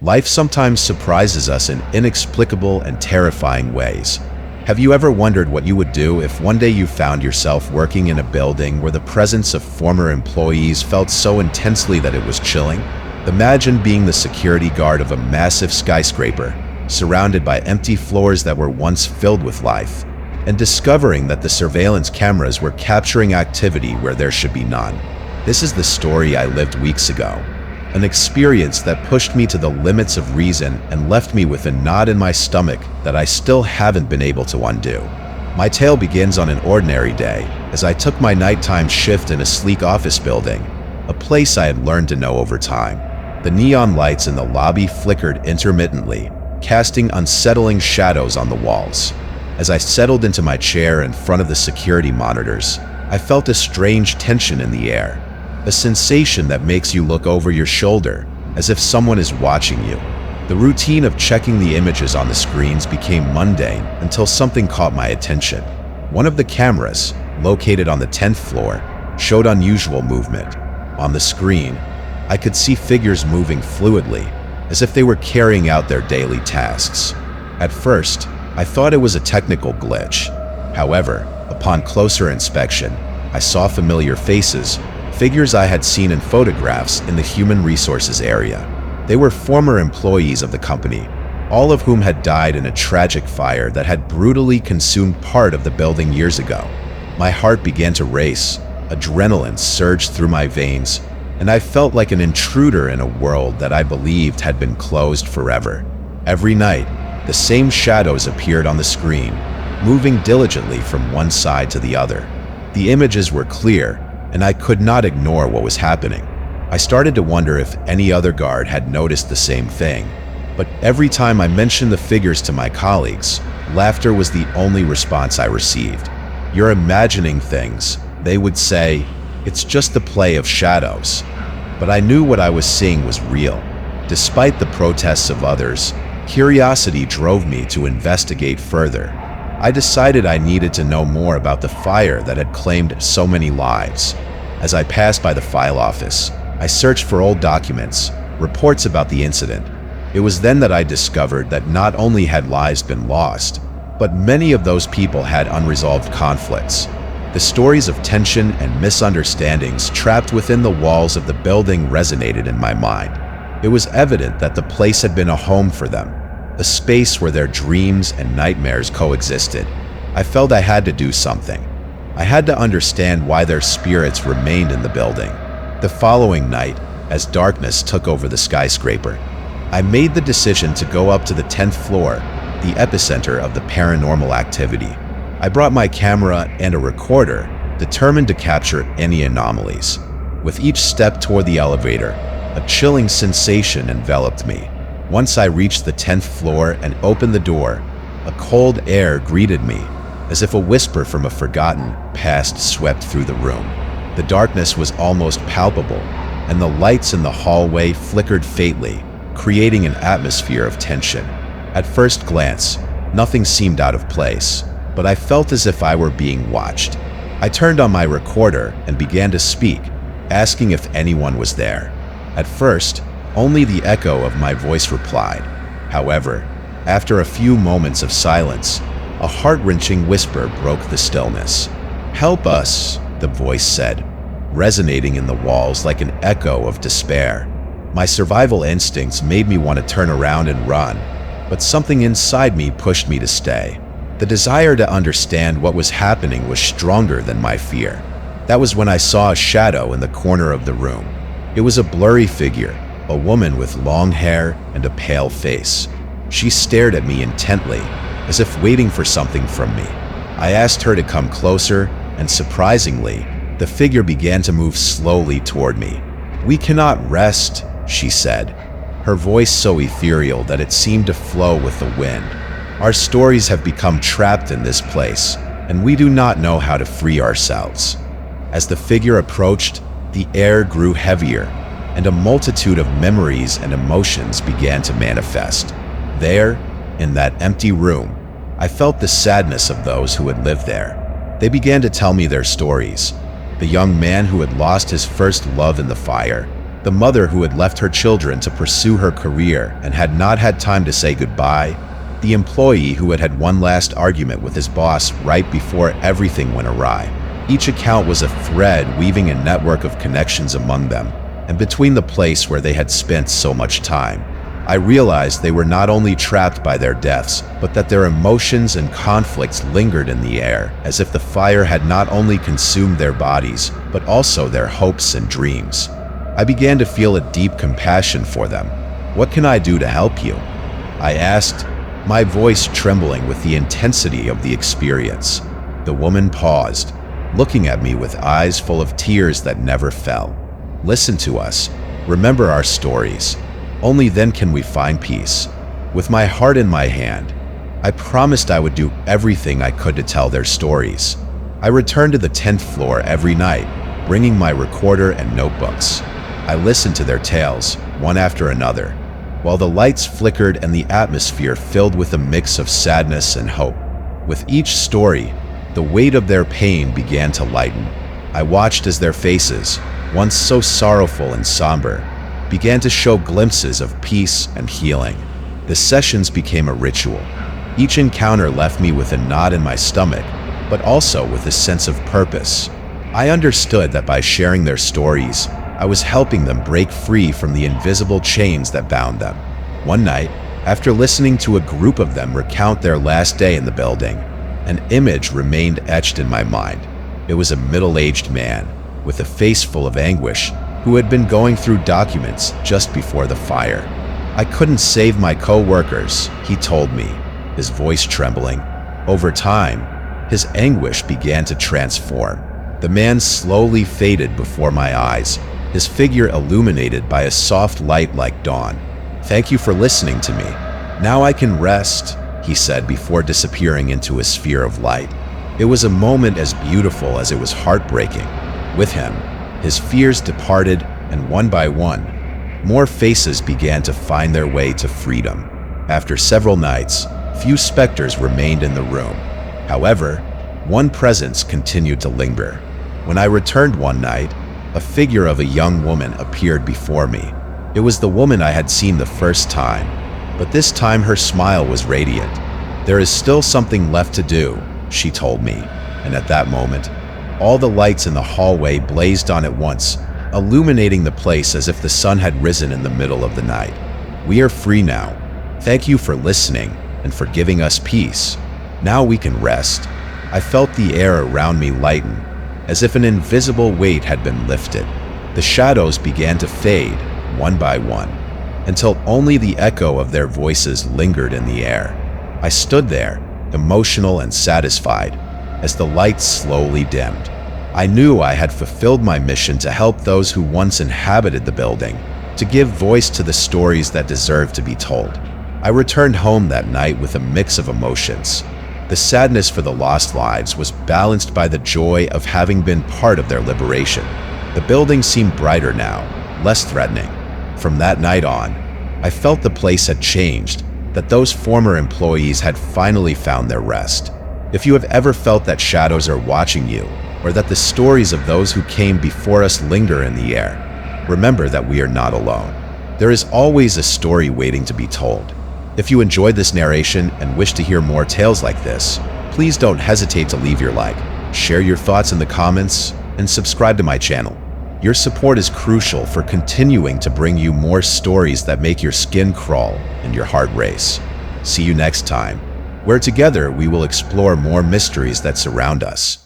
Life sometimes surprises us in inexplicable and terrifying ways. Have you ever wondered what you would do if one day you found yourself working in a building where the presence of former employees felt so intensely that it was chilling? Imagine being the security guard of a massive skyscraper, surrounded by empty floors that were once filled with life, and discovering that the surveillance cameras were capturing activity where there should be none. This is the story I lived weeks ago. An experience that pushed me to the limits of reason and left me with a knot in my stomach that I still haven't been able to undo. My tale begins on an ordinary day as I took my nighttime shift in a sleek office building, a place I had learned to know over time. The neon lights in the lobby flickered intermittently, casting unsettling shadows on the walls. As I settled into my chair in front of the security monitors, I felt a strange tension in the air. A sensation that makes you look over your shoulder, as if someone is watching you. The routine of checking the images on the screens became mundane until something caught my attention. One of the cameras, located on the 10th floor, showed unusual movement. On the screen, I could see figures moving fluidly, as if they were carrying out their daily tasks. At first, I thought it was a technical glitch. However, upon closer inspection, I saw familiar faces, figures I had seen in photographs in the human resources area. They were former employees of the company, all of whom had died in a tragic fire that had brutally consumed part of the building years ago. My heart began to race, adrenaline surged through my veins, and I felt like an intruder in a world that I believed had been closed forever. Every night, the same shadows appeared on the screen, moving diligently from one side to the other. The images were clear, and I could not ignore what was happening. I started to wonder if any other guard had noticed the same thing, but every time I mentioned the figures to my colleagues, laughter was the only response I received. "You're imagining things," they would say. "It's just the play of shadows." But I knew what I was seeing was real. Despite the protests of others, curiosity drove me to investigate further. I decided I needed to know more about the fire that had claimed so many lives. As I passed by the file office, I searched for old documents, reports about the incident. It was then that I discovered that not only had lives been lost, but many of those people had unresolved conflicts. The stories of tension and misunderstandings trapped within the walls of the building resonated in my mind. It was evident that the place had been a home for them, a space where their dreams and nightmares coexisted. I felt I had to do something. I had to understand why their spirits remained in the building. The following night, as darkness took over the skyscraper, I made the decision to go up to the 10th floor, the epicenter of the paranormal activity. I brought my camera and a recorder, determined to capture any anomalies. With each step toward the elevator, a chilling sensation enveloped me. Once I reached the 10th floor and opened the door, a cold air greeted me, as if a whisper from a forgotten past swept through the room. The darkness was almost palpable, and the lights in the hallway flickered faintly, creating an atmosphere of tension. At first glance, nothing seemed out of place, but I felt as if I were being watched. I turned on my recorder and began to speak, asking if anyone was there. At first, only the echo of my voice replied. However, after a few moments of silence, a heart-wrenching whisper broke the stillness. "Help us," the voice said, resonating in the walls like an echo of despair. My survival instincts made me want to turn around and run, but something inside me pushed me to stay. The desire to understand what was happening was stronger than my fear. That was when I saw a shadow in the corner of the room. It was a blurry figure, a woman with long hair and a pale face. She stared at me intently, as if waiting for something from me. I asked her to come closer, and surprisingly, the figure began to move slowly toward me. "We cannot rest," she said, her voice so ethereal that it seemed to flow with the wind. "Our stories have become trapped in this place, and we do not know how to free ourselves." As the figure approached, the air grew heavier, and a multitude of memories and emotions began to manifest. There, in that empty room, I felt the sadness of those who had lived there. They began to tell me their stories. The young man who had lost his first love in the fire, The mother who had left her children to pursue her career and had not had time to say goodbye. The employee who had had one last argument with his boss right before everything went awry. Each account was a thread weaving a network of connections among them, and between the place where they had spent so much time. I realized they were not only trapped by their deaths, but that their emotions and conflicts lingered in the air, as if the fire had not only consumed their bodies, but also their hopes and dreams. I began to feel a deep compassion for them. "What can I do to help you?" I asked, my voice trembling with the intensity of the experience. The woman paused, looking at me with eyes full of tears that never fell. "Listen to us. Remember our stories. Only then can we find peace." With my heart in my hand, I promised I would do everything I could to tell their stories. I returned to the 10th floor every night, bringing my recorder and notebooks. I listened to their tales, one after another, while the lights flickered and the atmosphere filled with a mix of sadness and hope. With each story, the weight of their pain began to lighten. I watched as their faces, once so sorrowful and somber, began to show glimpses of peace and healing. The sessions became a ritual. Each encounter left me with a knot in my stomach, but also with a sense of purpose. I understood that by sharing their stories, I was helping them break free from the invisible chains that bound them. One night, after listening to a group of them recount their last day in the building, an image remained etched in my mind. It was a middle-aged man, with a face full of anguish, who had been going through documents just before the fire. "I couldn't save my co-workers," he told me, his voice trembling. Over time, his anguish began to transform. The man slowly faded before my eyes, his figure illuminated by a soft light like dawn. "Thank you for listening to me. Now I can rest," he said before disappearing into a sphere of light. It was a moment as beautiful as it was heartbreaking. With him, his fears departed, and one by one, more faces began to find their way to freedom. After several nights, few specters remained in the room. However, one presence continued to linger. When I returned one night, a figure of a young woman appeared before me. It was the woman I had seen the first time, but this time her smile was radiant. "There is still something left to do," she told me, and at that moment, all the lights in the hallway blazed on at once, illuminating the place as if the sun had risen in the middle of the night. "We are free now. Thank you for listening and for giving us peace. Now we can rest." I felt the air around me lighten, as if an invisible weight had been lifted. The shadows began to fade, one by one, until only the echo of their voices lingered in the air. I stood there, emotional and satisfied, as the lights slowly dimmed. I knew I had fulfilled my mission to help those who once inhabited the building, to give voice to the stories that deserve to be told. I returned home that night with a mix of emotions. The sadness for the lost lives was balanced by the joy of having been part of their liberation. The building seemed brighter now, less threatening. From that night on, I felt the place had changed, that those former employees had finally found their rest. If you have ever felt that shadows are watching you, or that the stories of those who came before us linger in the air, remember that we are not alone. There is always a story waiting to be told. If you enjoyed this narration and wish to hear more tales like this, please don't hesitate to leave your like, share your thoughts in the comments, and subscribe to my channel. Your support is crucial for continuing to bring you more stories that make your skin crawl and your heart race. See you next time, where together we will explore more mysteries that surround us.